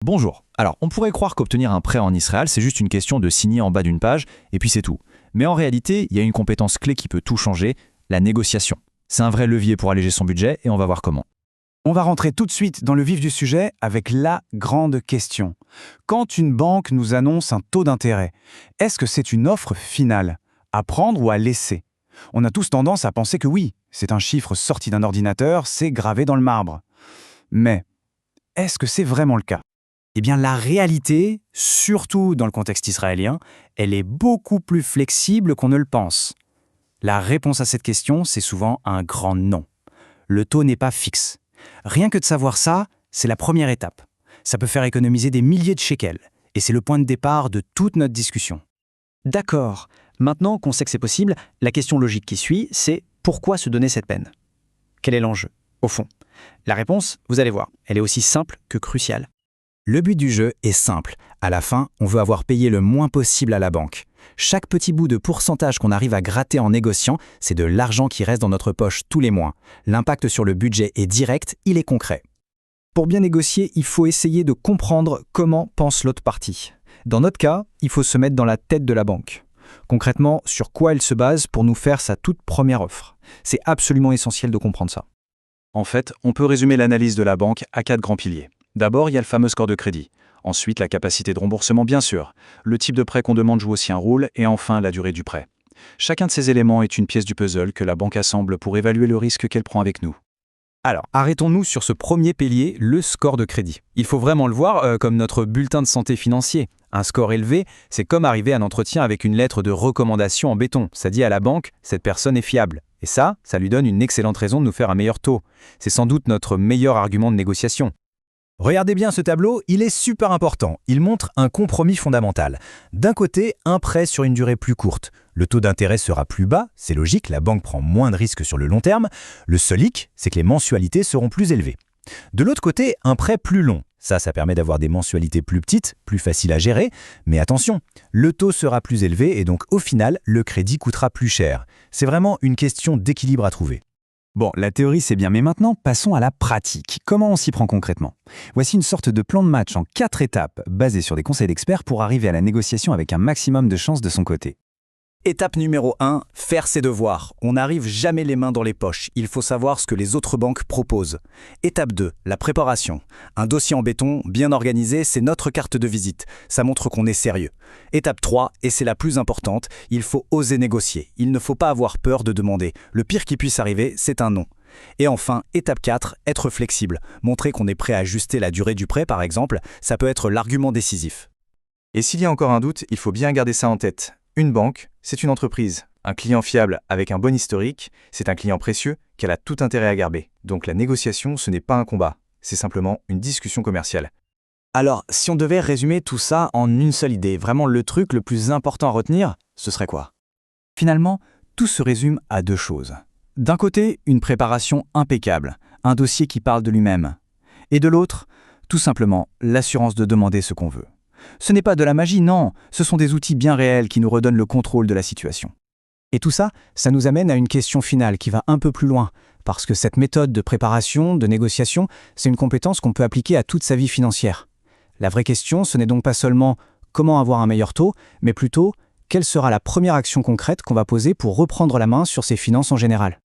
Bonjour. Alors, on pourrait croire qu'obtenir un prêt en Israël, c'est juste une question de signer en bas d'une page, et puis c'est tout. Mais en réalité, il y a une compétence clé qui peut tout changer, la négociation. C'est un vrai levier pour alléger son budget, et on va voir comment. On va rentrer tout de suite dans le vif du sujet avec la grande question. Quand une banque nous annonce un taux d'intérêt, est-ce que c'est une offre finale, à prendre ou à laisser? On a tous tendance à penser que oui, c'est un chiffre sorti d'un ordinateur, c'est gravé dans le marbre. Mais est-ce que c'est vraiment le cas? Eh bien, la réalité, surtout dans le contexte israélien, elle est beaucoup plus flexible qu'on ne le pense. La réponse à cette question, c'est souvent un grand non. Le taux n'est pas fixe. Rien que de savoir ça, c'est la première étape. Ça peut faire économiser des milliers de shekels, et c'est le point de départ de toute notre discussion. D'accord. Maintenant qu'on sait que c'est possible, la question logique qui suit, c'est pourquoi se donner cette peine? Quel est l'enjeu, au fond? La réponse, vous allez voir, elle est aussi simple que cruciale. Le but du jeu est simple. À la fin, on veut avoir payé le moins possible à la banque. Chaque petit bout de pourcentage qu'on arrive à gratter en négociant, c'est de l'argent qui reste dans notre poche tous les mois. L'impact sur le budget est direct, il est concret. Pour bien négocier, il faut essayer de comprendre comment pense l'autre partie. Dans notre cas, il faut se mettre dans la tête de la banque. Concrètement, sur quoi elle se base pour nous faire sa toute première offre. C'est absolument essentiel de comprendre ça. En fait, on peut résumer l'analyse de la banque à 4 grands piliers. D'abord, il y a le fameux score de crédit. Ensuite, la capacité de remboursement, bien sûr. Le type de prêt qu'on demande joue aussi un rôle. Et enfin, la durée du prêt. Chacun de ces éléments est une pièce du puzzle que la banque assemble pour évaluer le risque qu'elle prend avec nous. Alors, arrêtons-nous sur ce premier pilier, le score de crédit. Il faut vraiment le voir comme notre bulletin de santé financier. Un score élevé, c'est comme arriver à un entretien avec une lettre de recommandation en béton. Ça dit à la banque, cette personne est fiable. Et ça lui donne une excellente raison de nous faire un meilleur taux. C'est sans doute notre meilleur argument de négociation. Regardez bien ce tableau, il est super important. Il montre un compromis fondamental. D'un côté, un prêt sur une durée plus courte. Le taux d'intérêt sera plus bas, c'est logique, la banque prend moins de risques sur le long terme. Le seul hic, c'est que les mensualités seront plus élevées. De l'autre côté, un prêt plus long. Ça permet d'avoir des mensualités plus petites, plus faciles à gérer. Mais attention, le taux sera plus élevé et donc au final, le crédit coûtera plus cher. C'est vraiment une question d'équilibre à trouver. Bon, la théorie c'est bien, mais maintenant passons à la pratique. Comment on s'y prend concrètement? Voici une sorte de plan de match en 4 étapes, basé sur des conseils d'experts pour arriver à la négociation avec un maximum de chances de son côté. Étape numéro 1, faire ses devoirs. On n'arrive jamais les mains dans les poches. Il faut savoir ce que les autres banques proposent. Étape 2, la préparation. Un dossier en béton, bien organisé, c'est notre carte de visite. Ça montre qu'on est sérieux. Étape 3, et c'est la plus importante, il faut oser négocier. Il ne faut pas avoir peur de demander. Le pire qui puisse arriver, c'est un non. Et enfin, étape 4, être flexible. Montrer qu'on est prêt à ajuster la durée du prêt, par exemple, ça peut être l'argument décisif. Et s'il y a encore un doute, il faut bien garder ça en tête. Une banque, c'est une entreprise. Un client fiable avec un bon historique, c'est un client précieux qu'elle a tout intérêt à garder. Donc la négociation, ce n'est pas un combat, c'est simplement une discussion commerciale. Alors, si on devait résumer tout ça en une seule idée, vraiment le truc le plus important à retenir, ce serait quoi? Finalement, tout se résume à 2 choses. D'un côté, une préparation impeccable, un dossier qui parle de lui-même. Et de l'autre, tout simplement, l'assurance de demander ce qu'on veut. Ce n'est pas de la magie, non, ce sont des outils bien réels qui nous redonnent le contrôle de la situation. Et tout ça, ça nous amène à une question finale qui va un peu plus loin, parce que cette méthode de préparation, de négociation, c'est une compétence qu'on peut appliquer à toute sa vie financière. La vraie question, ce n'est donc pas seulement comment avoir un meilleur taux, mais plutôt quelle sera la première action concrète qu'on va poser pour reprendre la main sur ses finances en général.